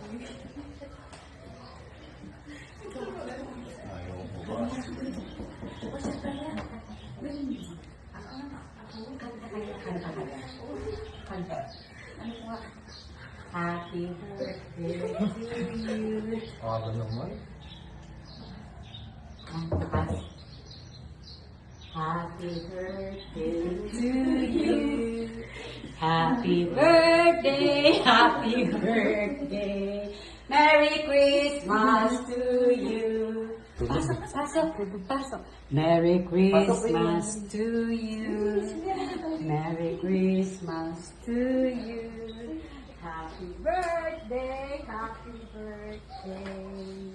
Ayaw ko ba? Happy birthday to you. Aga naman. Happy birthday to you. Happy birthday, happy birthday. Merry Christmas to you. Pasok. Merry Christmas to you. Merry Christmas to you. Happy birthday, happy birthday.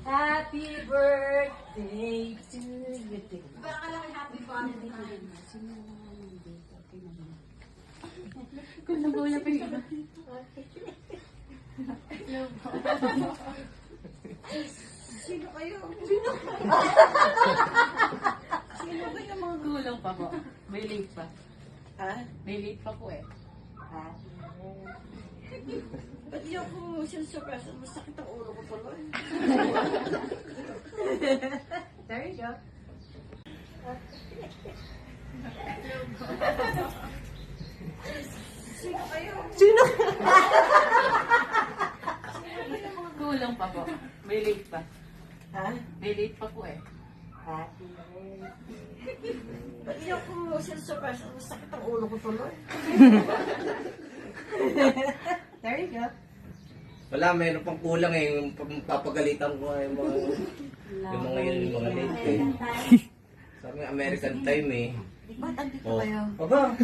Happy birthday to you. Baka lang happy birthday. Kung nagulat pa siya. Sino kayo? Sino ba yung mga gulang pa po? May late pa. Ha? May late pa po eh. Ha? Ba't di ako sinusurprise? Masakit ang ulo ko tuloy. There you go. Sino kayo? Gulang pa po. May late pa. Ha? May late pa po eh. Happy birthday. Ba't di ako sinusurprise? Masakit ang ulo ko tuloy. There you go. Wala, mayroon pang kulang eh. Yung papagalitan ko ay yung mga yun, yung mga late eh. Sabi nga, American time eh. Ba't andito Oh. kayo? Aba,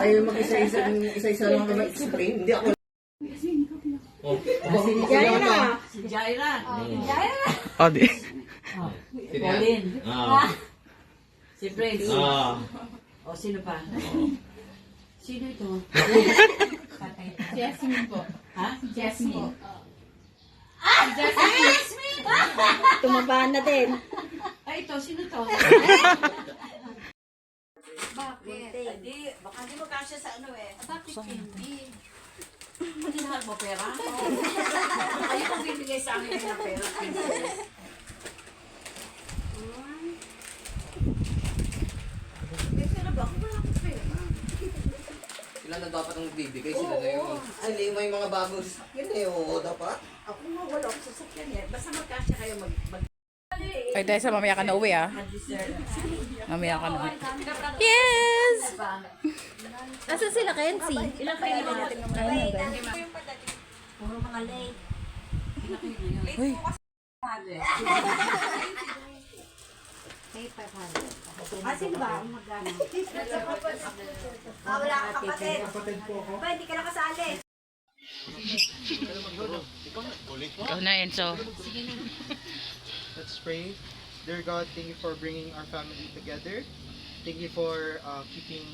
ayaw mag-isa-isa lang kami explain. Hindi ako. Oh, aba, Si Jaira. Si Jaira. Oh, di. Si Pauline. Ah. Si Prince. Ah. O, sino pa? Sino ito? Si Jasmine po. Ha? Jasmine. Tumaba na din. Ay, ito. Sino to? Bakit? Hindi. Baka di mo kasya sa ano eh. Bakit hindi? Hindi lahat mo pera? Ayaw kong bibigay sa akin ng pera. May pera ba? Ako wala akong pera. Sila na dapat ang bibigay, sila na yung... Sila yung may mga bagong sasakyan eh, oo, dapat. Ako nga wala akong sasakyan eh. Basta magkasya kayo mag... Ay, dahil sa mamaya ka na uwi, ah. Mag-dessert. Mamaya ka na. Yes! Nasaan sila, Kenzie? Ilan kayo natin ng mga late? Puro mga late. Uy. Sino ba? Wala kang kapatid. Ba, hindi ka nakasali. Ikaw na, Enzo. Let's pray. Dear God, thank you for bringing our family together. Thank you for keeping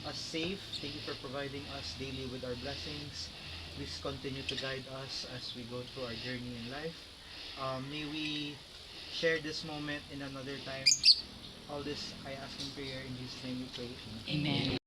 us safe. Thank you for providing us daily with our blessings. Please continue to guide us as we go through our journey in life. May we share this moment in another time. All this I ask in prayer in Jesus' name we pray. Amen.